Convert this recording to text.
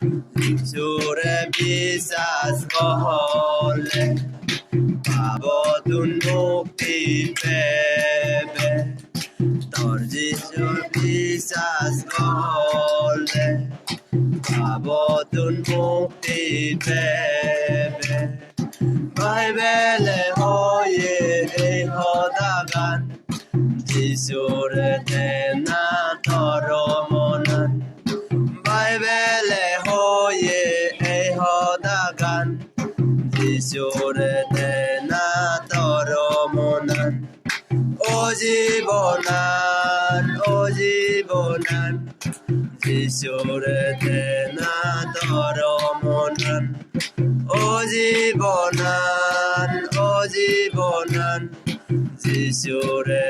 যিশুৰে বিশ্বাস কৰিলে পাব তোৰ মুক্তি পাবে তোৰ যিশুৰ বিশ্বাস কৰিলে পাব তোৰ মুক্তি পাবে বাইবেলে হয়ে এই সদাগান যিশুৰে তেনা তোৰ মনত বাইবেলে হয়ে এই সদাগান যিশুৰে তেনা তোৰ মনত জীবনান যিশুৰে তেনা তোৰ মনত জীবনান যিশুৰে